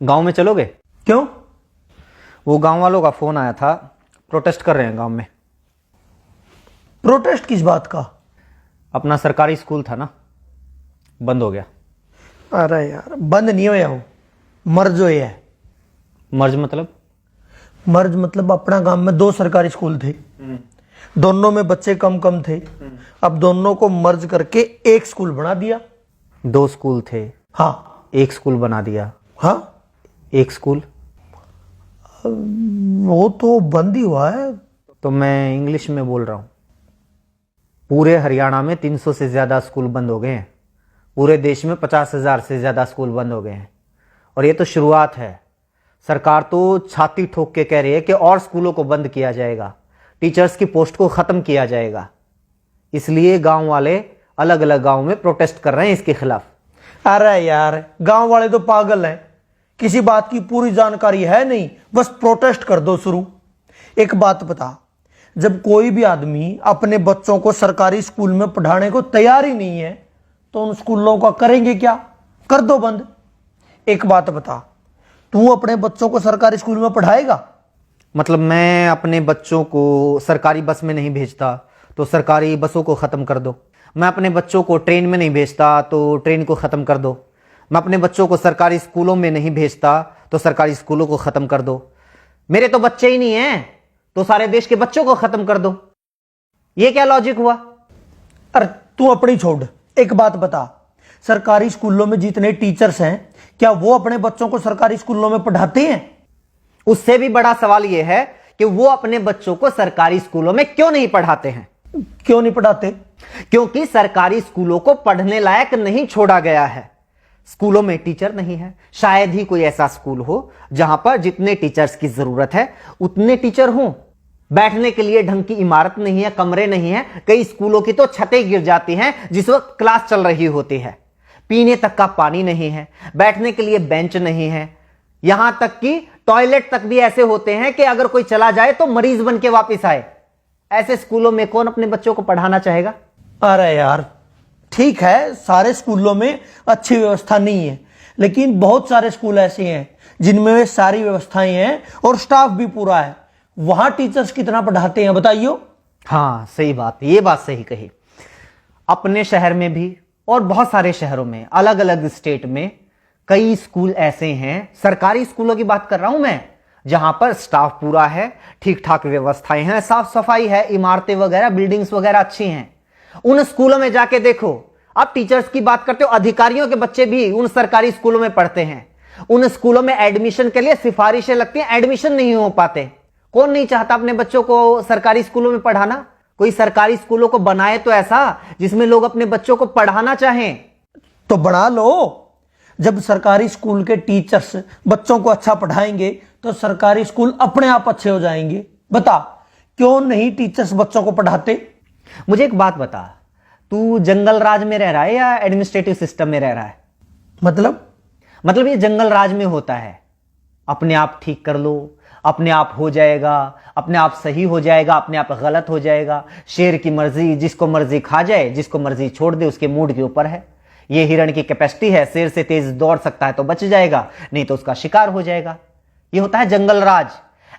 गांव में चलोगे? क्यों? वो गांव वालों का फोन आया था, प्रोटेस्ट कर रहे हैं गांव में। प्रोटेस्ट किस बात का? अपना सरकारी स्कूल था ना, बंद हो गया। अरे यार, बंद नहीं होया हो, मर्ज होया है। मर्ज मतलब? मर्ज मतलब अपना गांव में 2 सरकारी स्कूल थे, दोनों में बच्चे कम कम थे। अब दोनों को मर्ज करके एक स्कूल बना दिया। 2 स्कूल थे, हाँ। एक स्कूल बना दिया। हाँ, एक स्कूल वो तो बंद ही हुआ है। तो मैं इंग्लिश में बोल रहा हूं। पूरे हरियाणा में 300 से ज्यादा स्कूल बंद हो गए हैं। पूरे देश में 50,000 से ज्यादा स्कूल बंद हो गए हैं। और ये तो शुरुआत है। सरकार तो छाती ठोक के कह रही है कि और स्कूलों को बंद किया जाएगा, टीचर्स की पोस्ट को खत्म किया जाएगा। इसलिए गांव वाले अलग अलग गांव में प्रोटेस्ट कर रहे हैं इसके खिलाफ। अरे यार, गांव वाले तो पागल हैं, किसी बात की पूरी जानकारी है नहीं, बस प्रोटेस्ट कर दो शुरू। एक बात बता, जब कोई भी आदमी अपने बच्चों को सरकारी स्कूल में पढ़ाने को तैयार ही नहीं है तो उन स्कूलों का करेंगे क्या? कर दो बंद। एक बात बता, तू अपने बच्चों को सरकारी स्कूल में पढ़ाएगा? मतलब मैं अपने बच्चों को सरकारी बस में नहीं भेजता तो सरकारी बसों को खत्म कर दो। मैं अपने बच्चों को ट्रेन में नहीं भेजता तो ट्रेन को खत्म कर दो। मैं अपने बच्चों को सरकारी स्कूलों में नहीं भेजता तो सरकारी स्कूलों को खत्म कर दो। मेरे तो बच्चे ही नहीं हैं तो सारे देश के बच्चों को खत्म कर दो। ये क्या लॉजिक हुआ? अरे तू अपनी छोड़, एक बात बता, सरकारी स्कूलों में जितने टीचर्स हैं क्या वो अपने बच्चों को सरकारी स्कूलों में पढ़ाते हैं? उससे भी बड़ा सवाल यह है कि वो अपने बच्चों को सरकारी स्कूलों में क्यों नहीं पढ़ाते हैं? क्यों नहीं पढ़ाते? क्योंकि सरकारी स्कूलों को पढ़ने लायक नहीं छोड़ा गया है। स्कूलों में टीचर नहीं है। शायद ही कोई ऐसा स्कूल हो जहां पर जितने टीचर्स की जरूरत है उतने टीचर हों। बैठने के लिए ढंग की इमारत नहीं है, कमरे नहीं है। कई स्कूलों की तो छतें गिर जाती हैं जिस वक्त क्लास चल रही होती है। पीने तक का पानी नहीं है, बैठने के लिए बेंच नहीं है। यहां तक कि टॉयलेट तक भी ऐसे होते हैं कि अगर कोई चला जाए तो मरीज बन के वापिस आए। ऐसे स्कूलों में कौन अपने बच्चों को पढ़ाना चाहेगा? अरे यार, ठीक है, सारे स्कूलों में अच्छी व्यवस्था नहीं है, लेकिन बहुत सारे स्कूल ऐसे हैं जिनमें वे सारी व्यवस्थाएं हैं और स्टाफ भी पूरा है। वहां टीचर्स कितना पढ़ाते हैं बताइयो? हाँ, सही बात, ये बात सही कही। अपने शहर में भी और बहुत सारे शहरों में, अलग अलग स्टेट में कई स्कूल ऐसे हैं, सरकारी स्कूलों की बात कर रहा हूं मैं, जहां पर स्टाफ पूरा है, ठीक ठाक व्यवस्थाएं हैं, साफ सफाई है, इमारतें वगैरह, बिल्डिंग्स वगैरह अच्छी हैं। उन स्कूलों में जाके देखो। आप टीचर्स की बात करते हो, अधिकारियों के बच्चे भी उन सरकारी स्कूलों में पढ़ते हैं। उन स्कूलों में एडमिशन के लिए सिफारिशें लगती हैं, एडमिशन नहीं हो पाते। कौन नहीं चाहता अपने बच्चों को सरकारी स्कूलों में पढ़ाना? कोई सरकारी स्कूलों को बनाए तो ऐसा जिसमें लोग अपने बच्चों को पढ़ाना चाहें। तो बना लो। जब सरकारी स्कूल के टीचर्स बच्चों को अच्छा पढ़ाएंगे तो सरकारी स्कूल अपने आप अच्छे हो जाएंगे। बता, क्यों नहीं टीचर्स बच्चों को पढ़ाते? मुझे एक बात बता, तू जंगल राज में रह रहा है या एडमिनिस्ट्रेटिव सिस्टम में रह रहा है? मतलब ये जंगल राज में होता है, अपने आप ठीक कर लो, अपने आप हो जाएगा, अपने आप सही हो जाएगा, अपने आप गलत हो जाएगा। शेर की मर्जी, जिसको मर्जी खा जाए, जिसको मर्जी छोड़ दे, उसके मूड के ऊपर है। ये हिरण की कैपेसिटी है, शेर से तेज दौड़ सकता है तो बच जाएगा, नहीं तो उसका शिकार हो जाएगा। ये होता है जंगल राज।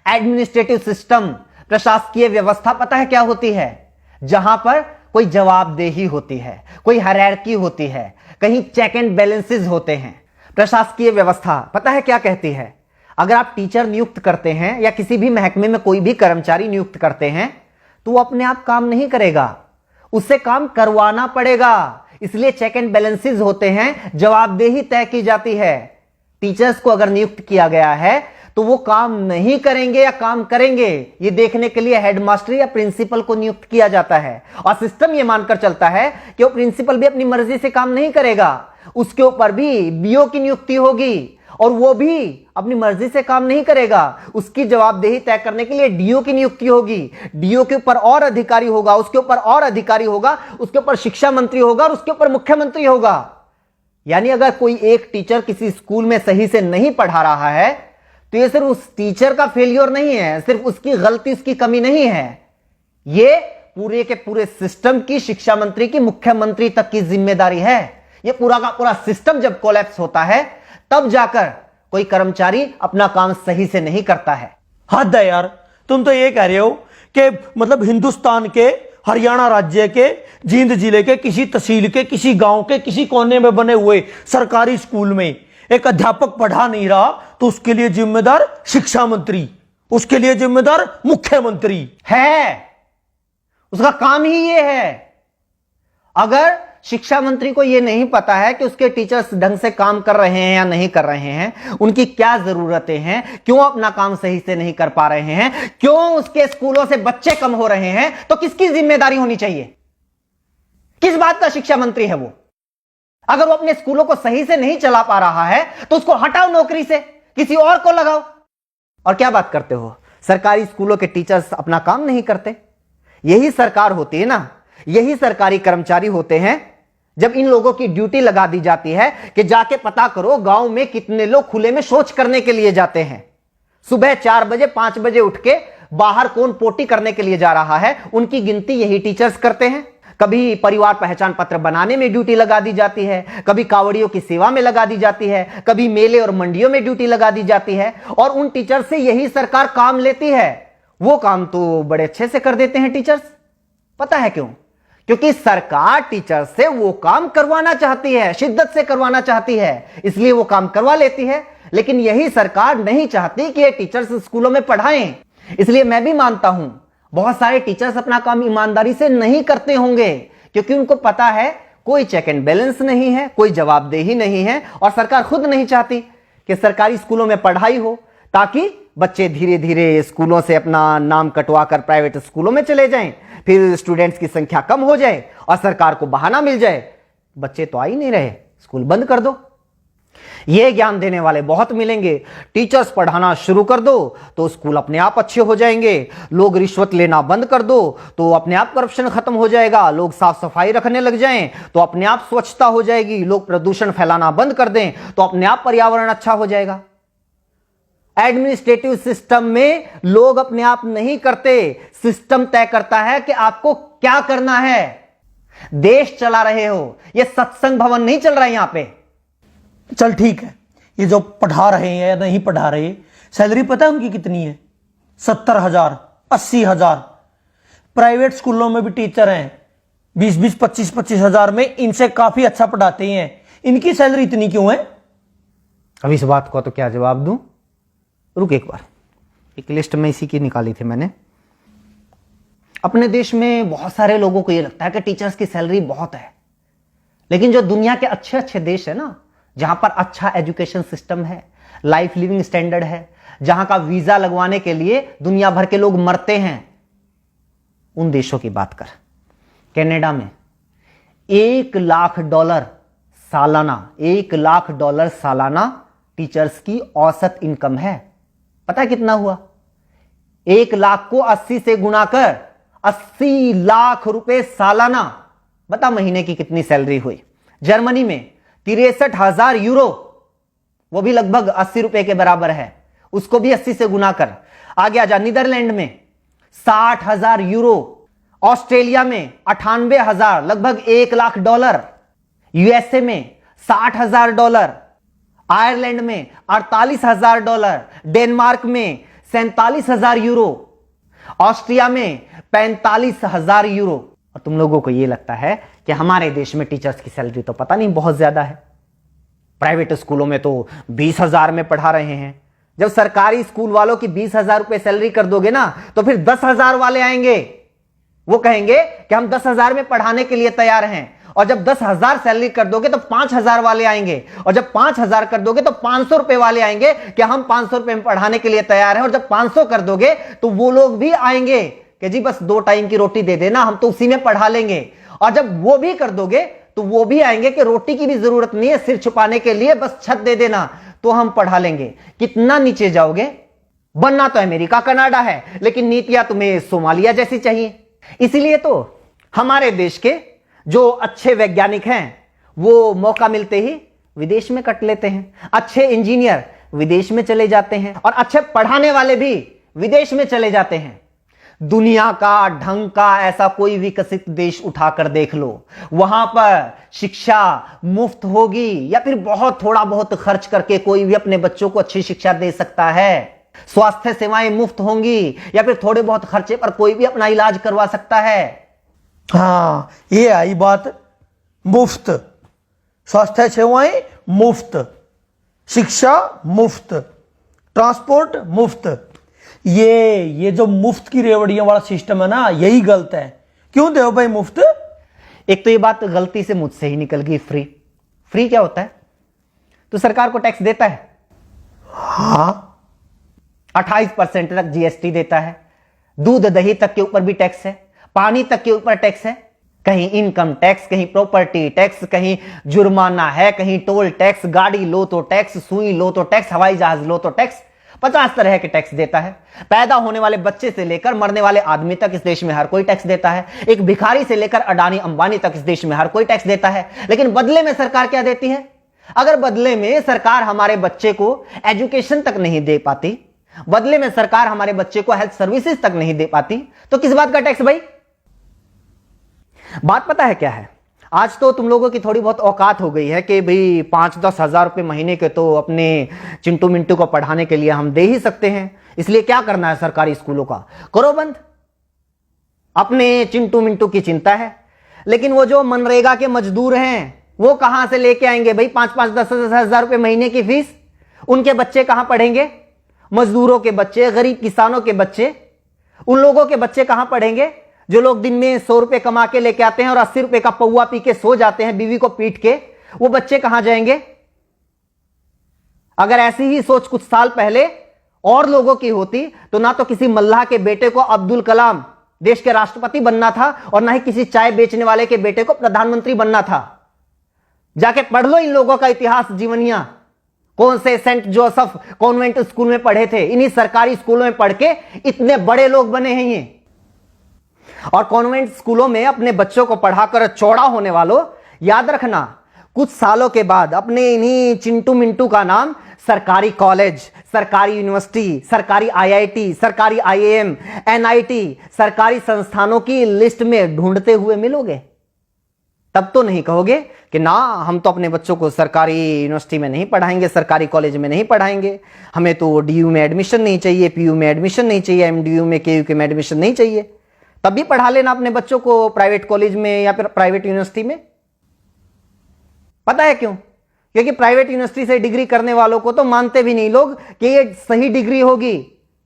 एडमिनिस्ट्रेटिव सिस्टम, प्रशासकीय व्यवस्था पता है क्या होती है? जहां पर कोई जवाबदेही होती है, कोई हायरार्की होती है, कहीं चेक एंड बैलेंसेस होते हैं। प्रशासकीय व्यवस्था पता है क्या कहती है? अगर आप टीचर नियुक्त करते हैं या किसी भी महकमे में कोई भी कर्मचारी नियुक्त करते हैं तो वो अपने आप काम नहीं करेगा, उससे काम करवाना पड़ेगा। इसलिए चेक एंड बैलेंसेस होते हैं, जवाबदेही तय की जाती है। टीचर्स को अगर नियुक्त किया गया है तो वो काम नहीं करेंगे या काम करेंगे, ये देखने के लिए हेडमास्टर या प्रिंसिपल को नियुक्त किया जाता है। और सिस्टम ये मानकर चलता है कि वो प्रिंसिपल भी अपनी मर्जी से काम नहीं करेगा, उसके ऊपर भी बीओ की नियुक्ति होगी और वो भी अपनी मर्जी से काम नहीं करेगा। उसकी जवाबदेही तय करने के लिए डीओ की नियुक्ति होगी। डीओ के ऊपर और अधिकारी होगा, उसके ऊपर और अधिकारी होगा, उसके ऊपर शिक्षा मंत्री होगा और उसके ऊपर मुख्यमंत्री होगा। यानी अगर कोई एक टीचर किसी स्कूल में सही से नहीं पढ़ा रहा है तो ये सिर्फ उस टीचर का फेलियर नहीं है, सिर्फ उसकी गलती, उसकी कमी नहीं है, ये पूरे के पूरे सिस्टम की, शिक्षा मंत्री की, मुख्यमंत्री तक की जिम्मेदारी है। ये पूरा का पूरा सिस्टम जब कोलैप्स होता है तब जाकर कोई कर्मचारी अपना काम सही से नहीं करता है। हद है यार, तुम तो ये कह रहे हो कि मतलब हिंदुस्तान के हरियाणा राज्य के जींद जिले के किसी तहसील के किसी गांव के किसी कोने में बने हुए सरकारी स्कूल में एक अध्यापक पढ़ा नहीं रहा तो उसके लिए जिम्मेदार शिक्षा मंत्री, उसके लिए जिम्मेदार मुख्यमंत्री है। उसका काम ही ये है। अगर शिक्षा मंत्री को यह नहीं पता है कि उसके टीचर्स ढंग से काम कर रहे हैं या नहीं कर रहे हैं, उनकी क्या जरूरतें हैं, क्यों अपना काम सही से नहीं कर पा रहे हैं, क्यों उसके स्कूलों से बच्चे कम हो रहे हैं, तो किसकी जिम्मेदारी होनी चाहिए? किस बात का शिक्षा मंत्री है वो? अगर वो अपने स्कूलों को सही से नहीं चला पा रहा है तो उसको हटाओ नौकरी से, किसी और को लगाओ। और क्या बात करते हो, सरकारी स्कूलों के टीचर्स अपना काम नहीं करते? यही सरकार होती है ना, यही सरकारी कर्मचारी होते हैं जब इन लोगों की ड्यूटी लगा दी जाती है कि जाके पता करो गांव में कितने लोग खुले में शौच करने के लिए जाते हैं। सुबह 4 बजे 5 बजे उठ के बाहर कौन पोटी करने के लिए जा रहा है, उनकी गिनती यही टीचर्स करते हैं। कभी परिवार पहचान पत्र बनाने में ड्यूटी लगा दी जाती है, कभी कावड़ियों की सेवा में लगा दी जाती है, कभी मेले और मंडियों में ड्यूटी लगा दी जाती है, और उन टीचर से यही सरकार काम लेती है। वो काम तो बड़े अच्छे से कर देते हैं टीचर्स। पता है क्यों? क्योंकि सरकार टीचर से वो काम करवाना चाहती है, शिद्दत से करवाना चाहती है, इसलिए वो काम करवा लेती है। लेकिन यही सरकार नहीं चाहती कि ये टीचर्स स्कूलों में पढ़ाएं। इसलिए मैं भी मानता हूं बहुत सारे टीचर्स अपना काम ईमानदारी से नहीं करते होंगे, क्योंकि उनको पता है कोई चेक एंड बैलेंस नहीं है, कोई जवाबदेही नहीं है, और सरकार खुद नहीं चाहती कि सरकारी स्कूलों में पढ़ाई हो, ताकि बच्चे धीरे धीरे स्कूलों से अपना नाम कटवा कर प्राइवेट स्कूलों में चले जाएं, फिर स्टूडेंट्स की संख्या कम हो जाए और सरकार को बहाना मिल जाए, बच्चे तो आ ही नहीं रहे, स्कूल बंद कर दो। यह ज्ञान देने वाले बहुत मिलेंगे। टीचर्स पढ़ाना शुरू कर दो तो स्कूल अपने आप अच्छे हो जाएंगे। लोग रिश्वत लेना बंद कर दो तो अपने आप करप्शन खत्म हो जाएगा। लोग साफ सफाई रखने लग जाएं तो अपने आप स्वच्छता हो जाएगी। लोग प्रदूषण फैलाना बंद कर दें तो अपने आप पर्यावरण अच्छा हो जाएगा। एडमिनिस्ट्रेटिव सिस्टम में लोग अपने आप नहीं करते, सिस्टम तय करता है कि आपको क्या करना है। देश चला रहे हो, यह सत्संग भवन नहीं चल रहा है यहां पे। चल ठीक है, ये जो पढ़ा रहे हैं या नहीं पढ़ा रहे, सैलरी पता है उनकी कितनी है? 70,000, 80,000। प्राइवेट स्कूलों में भी टीचर हैं 20-20, 25-25 हजार में, इनसे काफी अच्छा पढ़ाते हैं। इनकी सैलरी इतनी क्यों है? अब इस बात को तो क्या जवाब दूं? रुक एक बार, एक लिस्ट में इसी की निकाली थी मैंने। अपने देश में बहुत सारे लोगों को यह लगता है कि टीचर्स की सैलरी बहुत है, लेकिन जो दुनिया के अच्छे अच्छे देश है ना, जहां पर अच्छा एजुकेशन सिस्टम है, लाइफ लिविंग स्टैंडर्ड है, जहां का वीजा लगवाने के लिए दुनिया भर के लोग मरते हैं, उन देशों की बात कर। कनाडा में $1,00,000 सालाना, $1,00,000 सालाना टीचर्स की औसत इनकम है। पता है कितना हुआ? 1,00,000 को 80 से गुणा कर 80 लाख रुपए सालाना। बता महीने की कितनी सैलरी हुई? जर्मनी में 63,000 यूरो, वो भी लगभग 80 रुपए के बराबर है, उसको भी 80 से गुना कर। आगे आजा, नीदरलैंड में 60,000 यूरो, ऑस्ट्रेलिया में 98,000, लगभग $1,00,000, यूएसए में $60,000, आयरलैंड में $48,000, डेनमार्क में 47,000 यूरो, ऑस्ट्रिया में 45,000 यूरो। और तुम लोगों को यह लगता है कि हमारे देश में टीचर्स की सैलरी तो पता नहीं बहुत ज्यादा है। प्राइवेट स्कूलों में तो 20,000 में पढ़ा रहे हैं। जब सरकारी स्कूल वालों की 20,000 रुपए सैलरी कर दोगे ना, तो फिर 10,000 वाले आएंगे, वो कहेंगे कि हम 10,000 में पढ़ाने के लिए तैयार हैं। और जब 10,000 सैलरी कर दोगे तो 5,000 वाले आएंगे, और जब 5,000 कर दोगे तो 500 रुपए वाले आएंगे कि हम 500 रुपए में पढ़ाने के लिए तैयार हैं। और जब 500 कर दोगे तो वो लोग भी आएंगे कि जी बस 2 टाइम की रोटी दे देना, हम तो उसी में पढ़ा लेंगे। और जब वो भी कर दोगे तो वो भी आएंगे कि रोटी की भी जरूरत नहीं है, सिर छुपाने के लिए बस छत दे देना, तो हम पढ़ा लेंगे। कितना नीचे जाओगे? बनना तो अमेरिका कनाडा है, लेकिन नीतियां तुम्हें सोमालिया जैसी चाहिए। इसीलिए तो हमारे देश के जो अच्छे वैज्ञानिक हैं वो मौका मिलते ही विदेश में कट लेते हैं, अच्छे इंजीनियर विदेश में चले जाते हैं, और अच्छे पढ़ाने वाले भी विदेश में चले जाते हैं। दुनिया का ढंग का ऐसा कोई विकसित देश उठाकर देख लो, वहां पर शिक्षा मुफ्त होगी या फिर बहुत थोड़ा बहुत खर्च करके कोई भी अपने बच्चों को अच्छी शिक्षा दे सकता है। स्वास्थ्य सेवाएं मुफ्त होंगी या फिर थोड़े बहुत खर्चे पर कोई भी अपना इलाज करवा सकता है। हाँ, ये आई बात, मुफ्त स्वास्थ्य सेवाएं मुफ्त, शिक्षा मुफ्त, ट्रांसपोर्ट मुफ्त। ये जो मुफ्त की रेवड़ियां वाला सिस्टम है ना, यही गलत है। क्यों दे भाई मुफ्त? एक तो ये बात गलती से मुझसे ही निकल गई, फ्री। फ्री क्या होता है? तो सरकार को टैक्स देता है, हाँ 28% तक जीएसटी देता है, दूध दही तक के ऊपर भी टैक्स है, पानी तक के ऊपर टैक्स है, कहीं इनकम टैक्स, कहीं प्रॉपर्टी टैक्स, कहीं जुर्माना है, कहीं टोल टैक्स, गाड़ी लो तो टैक्स, सुई लो तो टैक्स, हवाई जहाज लो तो टैक्स, 50 तरह के टैक्स देता है। पैदा होने वाले बच्चे से लेकर मरने वाले आदमी तक इस देश में हर कोई टैक्स देता है। एक भिखारी से लेकर अडानी अंबानी तक इस देश में हर कोई टैक्स देता है। लेकिन बदले में सरकार क्या देती है? अगर बदले में सरकार हमारे बच्चे को एजुकेशन तक नहीं दे पाती, बदले में सरकार हमारे बच्चे को हेल्थ सर्विसेज तक नहीं दे पाती, तो किस बात का टैक्स भाई? बात पता है क्या है? आज तो तुम लोगों की थोड़ी बहुत औकात हो गई है कि भाई 5-10 हजार रुपए महीने के तो अपने चिंटू मिंटू को पढ़ाने के लिए हम दे ही सकते हैं, इसलिए क्या करना है सरकारी स्कूलों का, करो बंद। अपने चिंटू मिंटू की चिंता है, लेकिन वो जो मनरेगा के मजदूर हैं वो कहां से लेके आएंगे भाई 5-5, 10-10 हजार रुपए महीने की फीस? उनके बच्चे कहां पढ़ेंगे? मजदूरों के बच्चे, गरीब किसानों के बच्चे, उन लोगों के बच्चे कहां पढ़ेंगे जो लोग दिन में 100 रुपए कमा के लेके आते हैं और 80 रुपए का पौवा पी के सो जाते हैं बीवी को पीट के? वो बच्चे कहां जाएंगे? अगर ऐसी ही सोच कुछ साल पहले और लोगों की होती तो ना तो किसी मल्लाह के बेटे को अब्दुल कलाम देश के राष्ट्रपति बनना था और ना ही किसी चाय बेचने वाले के बेटे को प्रधानमंत्री बनना था। जाके पढ़ लो इन लोगों का इतिहास, जीवनियां। कौन से सेंट जोसेफ कॉन्वेंट स्कूल में पढ़े थे, इन्हीं सरकारी स्कूलों में पढ़ के इतने बड़े लोग बने हैं ये। और कॉन्वेंट स्कूलों में अपने बच्चों को पढ़ाकर चौड़ा होने वालों, याद रखना कुछ सालों के बाद अपने इन्हीं चिंटू मिंटू का नाम सरकारी कॉलेज, सरकारी यूनिवर्सिटी, सरकारी आईआईटी, सरकारी आईएएम, एनआईटी, सरकारी संस्थानों की लिस्ट में ढूंढते हुए मिलोगे। तब तो नहीं कहोगे कि ना हम तो अपने बच्चों को सरकारी यूनिवर्सिटी में नहीं पढ़ाएंगे, सरकारी कॉलेज में नहीं पढ़ाएंगे, हमें तो डीयू में एडमिशन नहीं चाहिए, पीयू में एडमिशन नहीं चाहिए, एमडीयू में केयू में एडमिशन नहीं चाहिए। तब भी पढ़ा लेना अपने बच्चों को प्राइवेट कॉलेज में या फिर प्राइवेट यूनिवर्सिटी में। पता है क्यों? क्योंकि प्राइवेट यूनिवर्सिटी से डिग्री करने वालों को तो मानते भी नहीं लोग कि ये सही डिग्री होगी,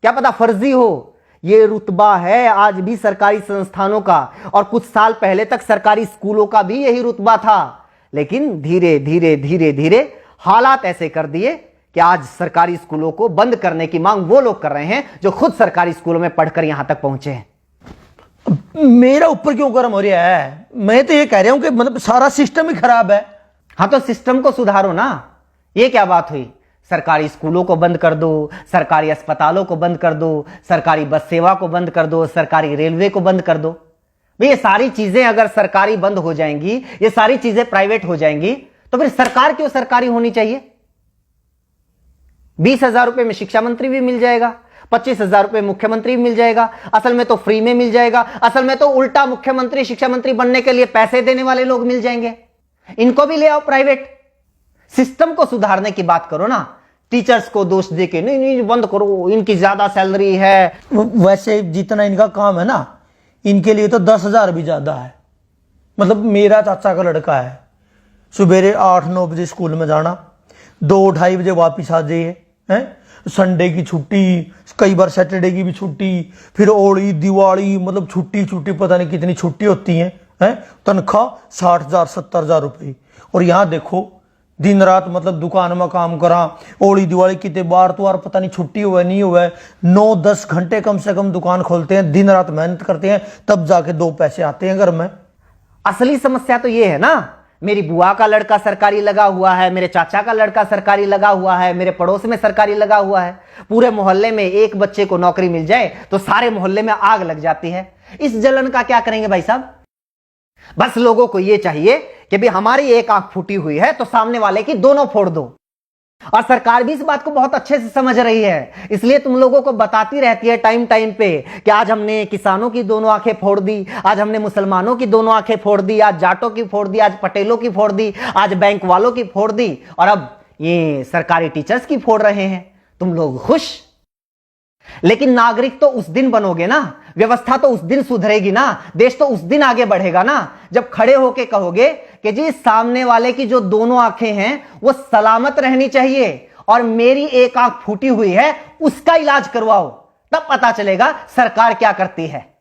क्या पता फर्जी हो। ये रुतबा है आज भी सरकारी संस्थानों का, और कुछ साल पहले तक सरकारी स्कूलों का भी यही रुतबा था। लेकिन धीरे धीरे धीरे धीरे हालात ऐसे कर दिए कि आज सरकारी स्कूलों को बंद करने की मांग वो लोग कर रहे हैं जो खुद सरकारी स्कूलों में पढ़कर यहां तक पहुंचे हैं। मेरा ऊपर क्यों गर्म हो रहा है? मैं तो ये कह रहा हूं कि मतलब सारा सिस्टम ही खराब है। हाँ तो सिस्टम को सुधारो ना। ये क्या बात हुई? सरकारी स्कूलों को बंद कर दो, सरकारी अस्पतालों को बंद कर दो, सरकारी बस सेवा को बंद कर दो, सरकारी रेलवे को बंद कर दो। भाई ये सारी चीजें अगर सरकारी बंद हो जाएंगी, ये सारी चीजें प्राइवेट हो जाएंगी, तो फिर सरकार क्यों सरकारी होनी चाहिए? 20,000 रुपए में शिक्षा मंत्री भी मिल जाएगा, 25,000 रुपए मुख्यमंत्री भी मिल जाएगा। असल में तो फ्री में मिल जाएगा, असल में तो उल्टा मुख्यमंत्री शिक्षा मंत्री बनने के लिए पैसे देने वाले लोग मिल जाएंगे। इनको भी ले आओ प्राइवेट। सिस्टम को सुधारने की बात करो ना, टीचर्स को दोष देके नहीं नहीं बंद करो, इनकी ज्यादा सैलरी है। वैसे जितना इनका काम है ना, इनके लिए तो 10,000 भी ज्यादा है। मतलब मेरा चाचा का लड़का है, सुबेरे 8-9 बजे स्कूल में जाना, 2-2:30 बजे वापिस आ जाइए, हैं संडे की छुट्टी, कई बार सैटरडे की भी छुट्टी, फिर होली दिवाली, मतलब छुट्टी छुट्टी पता नहीं कितनी छुट्टी होती हैं। तनख्वाह 60,000 70,000 रुपये। और यहाँ देखो दिन रात मतलब दुकान में काम करा, होली दिवाली कितने बार तो यार पता नहीं छुट्टी हुआ नहीं हुआ, 9-10 घंटे कम से कम दुकान खोलते हैं, दिन रात मेहनत करते हैं, तब जाके 2 पैसे आते हैं घर में। असली समस्या तो ये है ना, मेरी बुआ का लड़का सरकारी लगा हुआ है, मेरे चाचा का लड़का सरकारी लगा हुआ है, मेरे पड़ोस में सरकारी लगा हुआ है। पूरे मोहल्ले में एक बच्चे को नौकरी मिल जाए तो सारे मोहल्ले में आग लग जाती है। इस जलन का क्या करेंगे भाई साहब? बस लोगों को यह चाहिए कि भी हमारी एक आंख फूटी हुई है तो सामने वाले की दोनों फोड़ दो। और सरकार भी इस बात को बहुत अच्छे से समझ रही है, इसलिए तुम लोगों को बताती रहती है टाइम टाइम पे कि आज हमने किसानों की दोनों आंखें फोड़ दी, आज हमने मुसलमानों की दोनों आंखें फोड़ दी, आज जाटों की फोड़ दी, आज पटेलों की फोड़ दी, आज बैंक वालों की फोड़ दी, और अब ये सरकारी टीचर्स की फोड़ रहे हैं। तुम लोग खुश? लेकिन नागरिक तो उस दिन बनोगे ना, व्यवस्था तो उस दिन सुधरेगी ना, देश तो उस दिन आगे बढ़ेगा ना, जब खड़े होके कहोगे कि जी सामने वाले की जो दोनों आंखें हैं वो सलामत रहनी चाहिए और मेरी एक आंख फूटी हुई है उसका इलाज करवाओ। तब पता चलेगा सरकार क्या करती है।